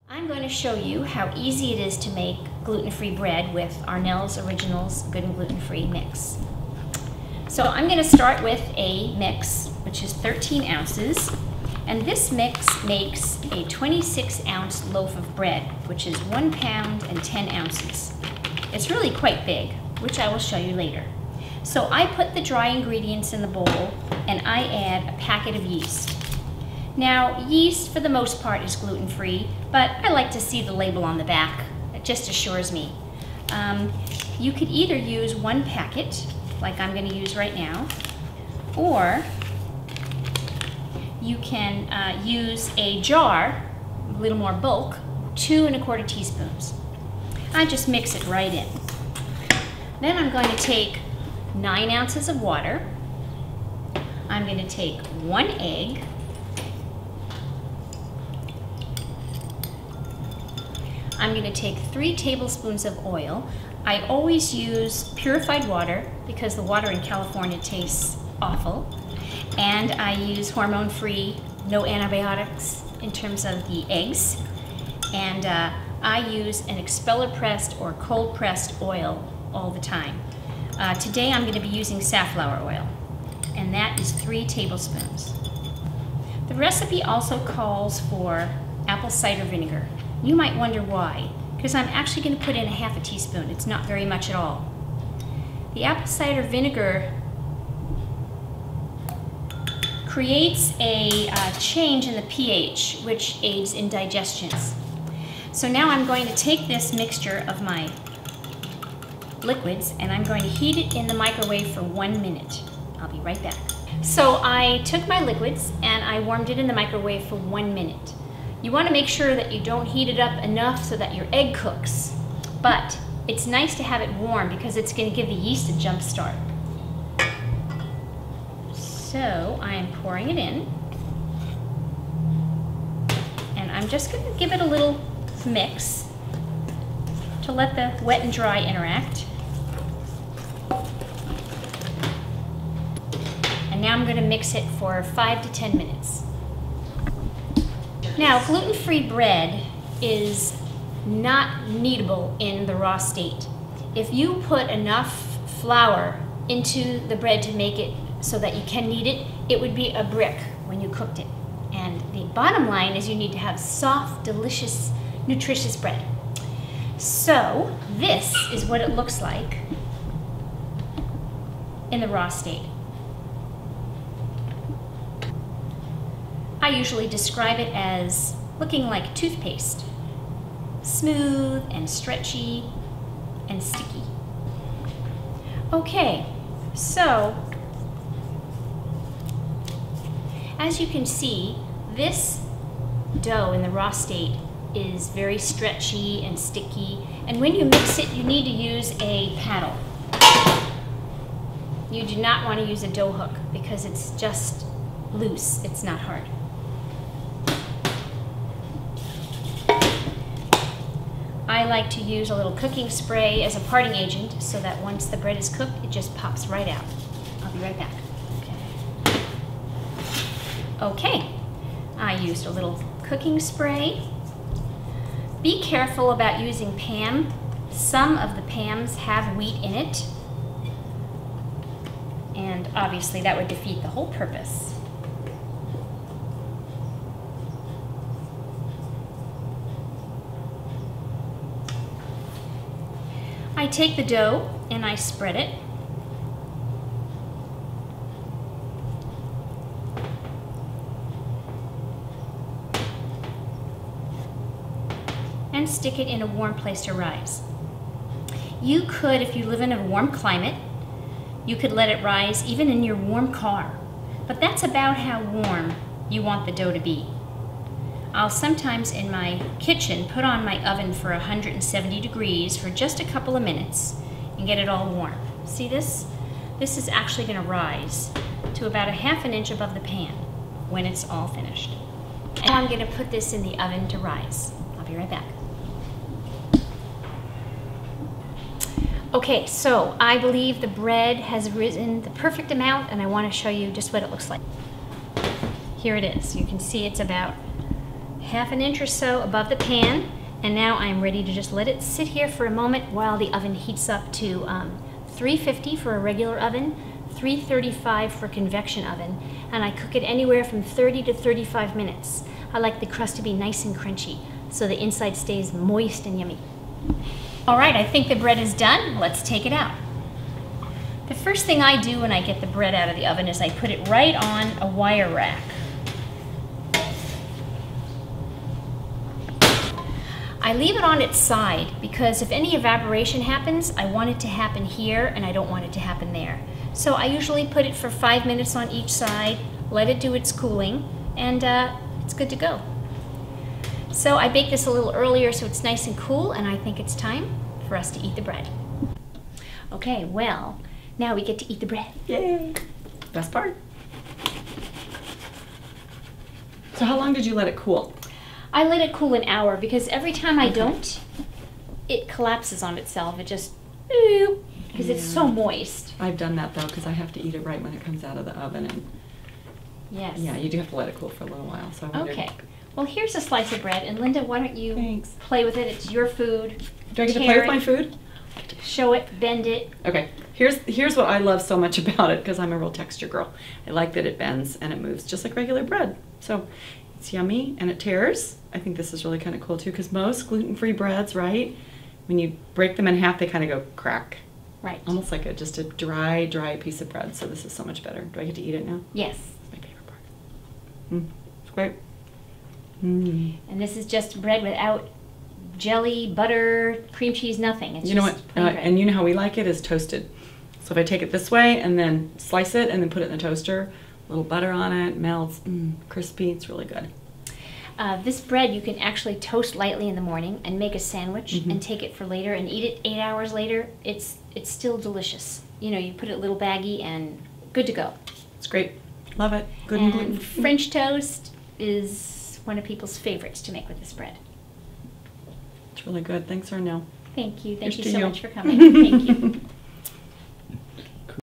I'm going to show you how easy it is to make gluten-free bread with Arnel's Originals Good and Gluten-Free Mix. So I'm going to start with a mix, which is 13 ounces, and this mix makes a 26-ounce loaf of bread, which is 1 pound and 10 ounces. It's really quite big, which I will show you later. So I put the dry ingredients in the bowl, and I add a packet of yeast. Now, yeast, for the most part, is gluten-free, but I like to see the label on the back. It just assures me. You could either use 1 packet, like I'm going to use right now, or you can use a jar, a little more bulk, 2 1/4 teaspoons. I just mix it right in. Then I'm going to take 9 ounces of water. I'm going to take 1 egg. I'm going to take 3 tablespoons of oil. I always use purified water because the water in California tastes awful. And I use hormone-free, no antibiotics in terms of the eggs. And I use an expeller-pressed or cold-pressed oil all the time. Today I'm going to be using safflower oil, and that is 3 tablespoons. The recipe also calls for apple cider vinegar. You might wonder why, because I'm actually going to put in 1/2 teaspoon. It's not very much at all. The apple cider vinegar creates a change in the pH, which aids in digestion. So now I'm going to take this mixture of my liquids and I'm going to heat it in the microwave for 1 minute. I'll be right back. So I took my liquids and I warmed it in the microwave for 1 minute. You want to make sure that you don't heat it up enough so that your egg cooks, but it's nice to have it warm because it's going to give the yeast a jump start. So I am pouring it in, and I'm just going to give it a little mix to let the wet and dry interact. And now I'm going to mix it for 5 to 10 minutes. Now, gluten-free bread is not kneadable in the raw state. If you put enough flour into the bread to make it so that you can knead it, it would be a brick when you cooked it. And the bottom line is you need to have soft, delicious, nutritious bread. So this is what it looks like in the raw state. I usually describe it as looking like toothpaste. Smooth and stretchy and sticky. Okay, so as you can see, this dough in the raw state is very stretchy and sticky, and when you mix it, you need to use a paddle. You do not want to use a dough hook because it's just loose, it's not hard. I like to use a little cooking spray as a parting agent so that once the bread is cooked, it just pops right out. I'll be right back. Okay, I used a little cooking spray. Be careful about using Pam. Some of the Pams have wheat in it, and obviously that would defeat the whole purpose. I take the dough and I spread it. And stick it in a warm place to rise. You could, if you live in a warm climate, you could let it rise even in your warm car. But that's about how warm you want the dough to be. I'll sometimes in my kitchen put on my oven for 170 degrees for just a couple of minutes and get it all warm. See this? This is actually going to rise to about 1/2 inch above the pan when it's all finished. And I'm going to put this in the oven to rise. I'll be right back. Okay, so I believe the bread has risen the perfect amount, and I want to show you just what it looks like. Here it is. You can see it's about half an inch or so above the pan, and now I'm ready to just let it sit here for a moment while the oven heats up to 350 for a regular oven, 335 for a convection oven, and I cook it anywhere from 30 to 35 minutes. I like the crust to be nice and crunchy so the inside stays moist and yummy. All right, I think the bread is done. Let's take it out. The first thing I do when I get the bread out of the oven is I put it right on a wire rack. I leave it on its side because if any evaporation happens, I want it to happen here and I don't want it to happen there. So I usually put it for 5 minutes on each side, let it do its cooling, and it's good to go. So I bake this a little earlier so it's nice and cool, and I think it's time for us to eat the bread. Okay, well, now we get to eat the bread. Yay! Best part. So how long did you let it cool? I let it cool an hour because every time I don't, it collapses on itself. It just, because it's so moist. I've done that though because I have to eat it right when it comes out of the oven. And yes. Yeah, you do have to let it cool for a little while. So okay. Well, here's a slice of bread, and Linda, why don't you play with it? It's your food. Do I get to play with my food? Show it, bend it. Okay. Here's what I love so much about it because I'm a real texture girl. I like that it bends and it moves just like regular bread. So it's yummy and it tears. I think this is really kind of cool too because most gluten-free breads, right, when you break them in half, they kind of go crack. Right. Almost like just a dry piece of bread. So this is so much better. Do I get to eat it now? Yes. It's my favorite part. It's great. And this is just bread without jelly, butter, cream cheese, nothing. It's you know what? And you know how we like it is toasted. So if I take it this way and then slice it and then put it in the toaster, a little butter on it, melts, crispy. It's really good. This bread you can actually toast lightly in the morning and make a sandwich and take it for later and eat it 8 hours later. It's still delicious. You know, you put it in a little baggie and good to go. It's great. Love it. Good and gluten. French toast is one of people's favorites to make with this bread. It's really good. Thanks, Arnel. Thank you. Thank Here's you so to you. much for coming. Thank you.